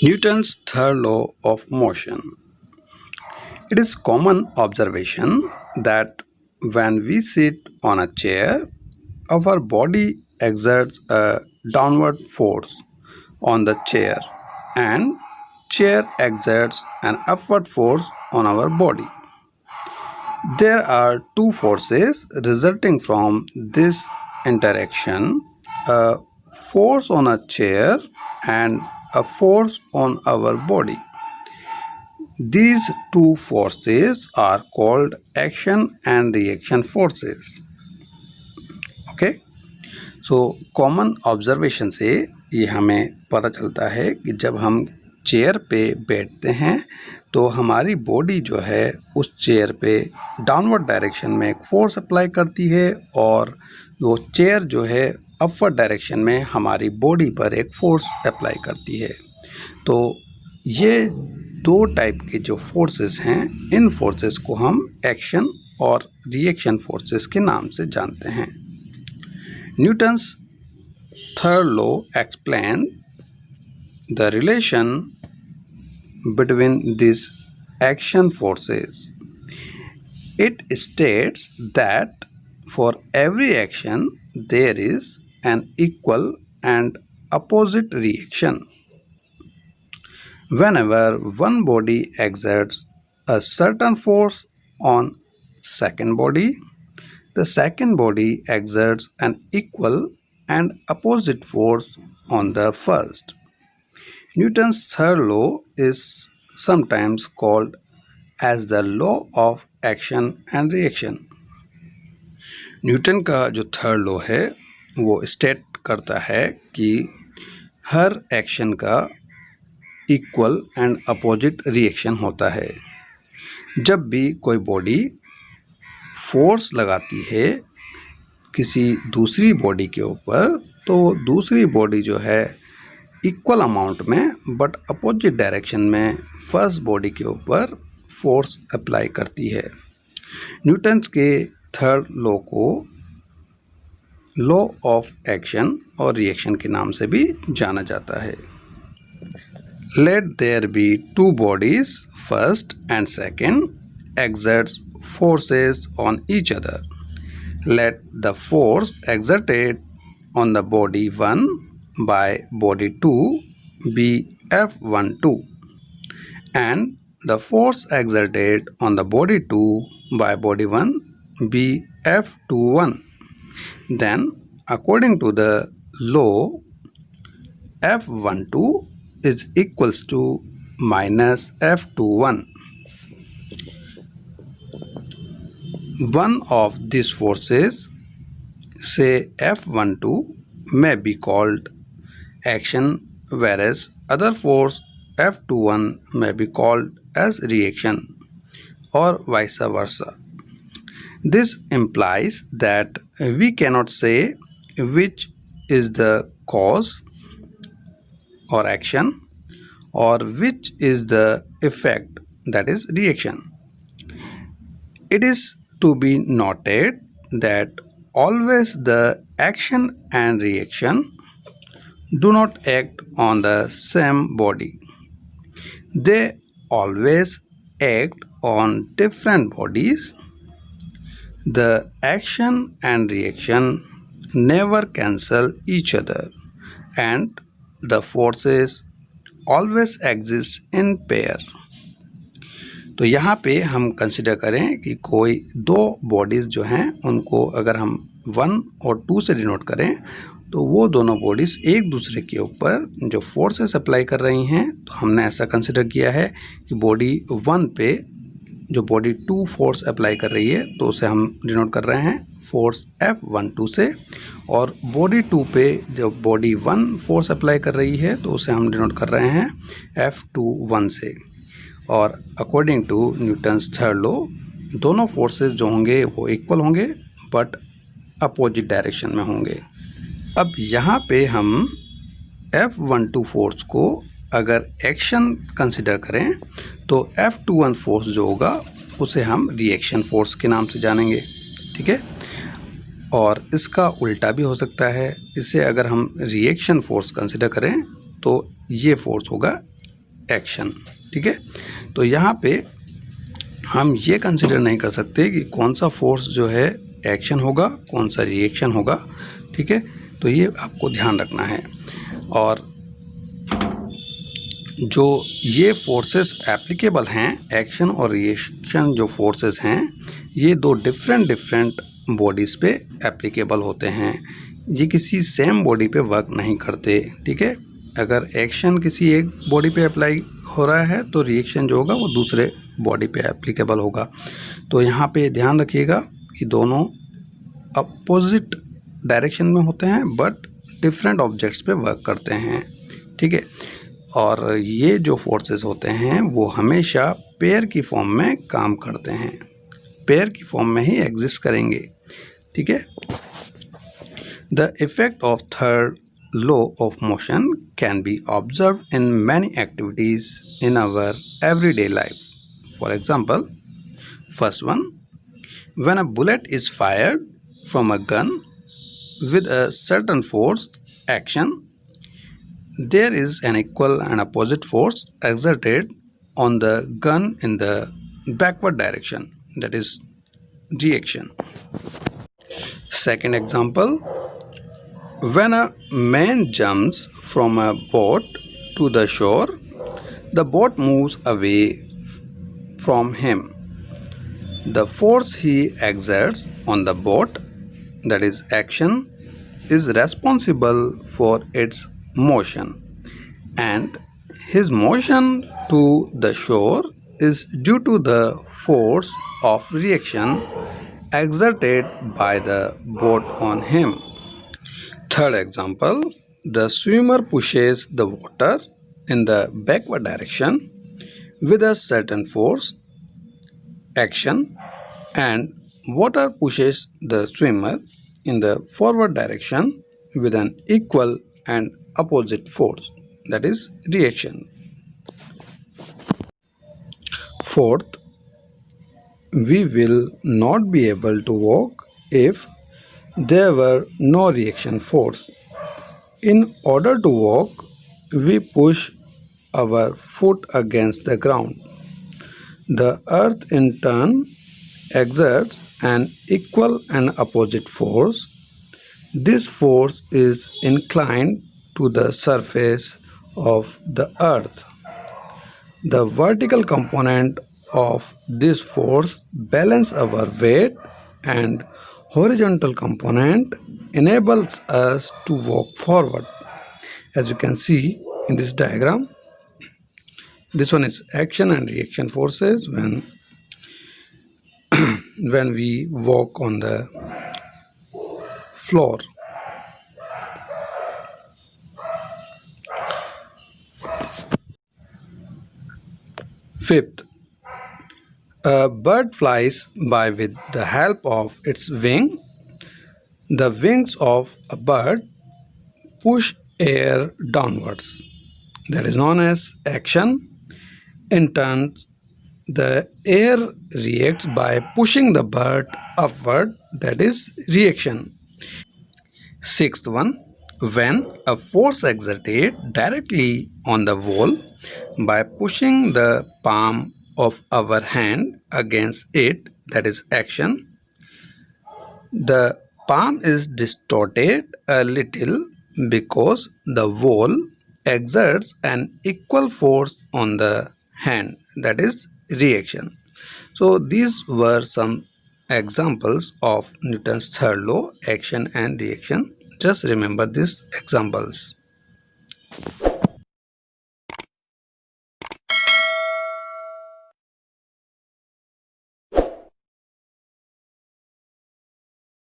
Newton's third law of motion. It is common observation that when we sit on a chair, our body exerts a downward force on the chair and chair exerts an upward force on our body. There are two forces resulting from this interaction, a force on a chair and a force on our body. These two forces are called action and reaction forces. Okay, so common observation से ये हमें पता चलता है कि जब हम chair पे बैठते हैं तो हमारी बॉडी जो है उस चेयर पे डाउनवर्ड डायरेक्शन में एक फोर्स अप्लाई करती है और वो चेयर जो है अपवर्ड डायरेक्शन में हमारी बॉडी पर एक फोर्स अप्लाई करती है। तो ये दो टाइप के जो फोर्सेस हैं, इन फोर्सेस को हम एक्शन और रिएक्शन फोर्सेस के नाम से जानते हैं। Newton's third law explain the relation between these action forces. It states that for every action there is an equal and opposite reaction. Whenever one body exerts a certain force on second body, the second body exerts an equal and opposite force on the first. Newton's third law is sometimes called as the law of action and reaction. Newton का जो third law है वो state करता है कि हर action का equal and opposite reaction होता है। जब भी कोई बॉडी फोर्स लगाती है किसी दूसरी बॉडी के ऊपर तो दूसरी बॉडी जो है इक्वल अमाउंट में बट अपोजिट डायरेक्शन में फर्स्ट बॉडी के ऊपर फोर्स अप्लाई करती है। न्यूटन्स के थर्ड लॉ को लॉ ऑफ एक्शन और रिएक्शन के नाम से भी जाना जाता है। Let there be two bodies, first and second exerts forces on each other. Let the force exerted on the body 1 by body 2 be F12 and the force exerted on the body 2 by body 1 be F21. Then according to the law, F12 is equals to minus F21. One of these forces, say F12, may be called action, whereas other force F21 may be called as reaction, or vice versa. This implies that we cannot say which is the cause or action or which is the effect, that is reaction. It is to be noted that always the action and reaction do not act on the same body. They always act on different bodies. The action and reaction never cancel each other and the forces always exist in pair. तो यहाँ पे हम consider करें कि कोई दो bodies जो हैं उनको अगर हम 1 और 2 से डिनोट करें तो वो दोनों बॉडीज़ एक दूसरे के ऊपर जो फोर्सेस अप्लाई कर रही हैं, तो हमने ऐसा कंसिडर किया है कि बॉडी 1 पे जो बॉडी 2 फोर्स अप्लाई कर रही है तो उसे हम डिनोट कर रहे हैं फोर्स F12 से, और बॉडी 2 पे जो बॉडी 1 फोर्स अप्लाई कर रही है तो उसे हम डिनोट कर रहे हैं F21 से। और according to Newton's third law दोनों फोर्सेस जो होंगे वो इक्वल होंगे बट अपोजिट डायरेक्शन में होंगे। अब यहाँ पे हम F12 फोर्स को अगर एक्शन कंसिडर करें तो F21 फोर्स जो होगा उसे हम रिएक्शन फोर्स के नाम से जानेंगे, ठीक है। और इसका उल्टा भी हो सकता है, इसे अगर हम रिएक्शन फोर्स कंसिडर करें तो ये फोर्स होगा एक्शन। ठीक है, तो यहाँ पे हम ये कंसिडर नहीं कर सकते कि कौन सा फोर्स जो है एक्शन होगा, कौन सा रिएक्शन होगा। ठीक है, तो ये आपको ध्यान रखना है। और जो ये फोर्सेस एप्लीकेबल हैं, एक्शन और रिएक्शन जो फोर्सेस हैं, ये दो डिफरेंट बॉडीज़ पे एप्लीकेबल होते हैं। ये किसी सेम बॉडी पे वर्क नहीं करते। ठीक है, अगर एक्शन किसी एक बॉडी पे अप्लाई हो रहा है तो रिएक्शन जो होगा वो दूसरे बॉडी पे एप्लीकेबल होगा। तो यहाँ पे ध्यान रखिएगा कि दोनों अपोजिट डायरेक्शन में होते हैं बट डिफरेंट ऑब्जेक्ट्स पे वर्क करते हैं। ठीक है, और ये जो फोर्सेस होते हैं वो हमेशा पेयर की फॉर्म में काम करते हैं, पेयर की फॉर्म में ही एग्जिस्ट करेंगे। ठीक है, the effect of third law of motion can be observed in many activities in our everyday life. For example, first one, when a bullet is fired from a gun with a certain force action, there is an equal and opposite force exerted on the gun in the backward direction, that is reaction. Second example, when a man jumps from a boat to the shore, the boat moves away from him. The force he exerts on the boat, that is action, is responsible for its motion, and his motion to the shore is due to the force of reaction exerted by the boat on him. Third example, the swimmer pushes the water in the backward direction with a certain force action, and water pushes the swimmer in the forward direction with an equal and opposite force, that is reaction. Fourth, we will not be able to walk if there were no reaction force. In order to walk, we push our foot against the ground. The earth in turn exerts an equal and opposite force. This force is inclined to the surface of the earth. The vertical component of this force balances our weight, and horizontal component enables us to walk forward. As you can see in this diagram, this one is action and reaction forces when we walk on the floor. Fifth, a bird flies by with the help of its wing. The wings of a bird push air downwards, that is known as action. In turn, the air reacts by pushing the bird upward, that is reaction. Sixth one, when a force exerted directly on the wall by pushing the palm of our hand against it, that is action, the palm is distorted a little because the wall exerts an equal force on the hand, that is reaction. So these were some examples of Newton's third law, action and reaction. Just remember these examples.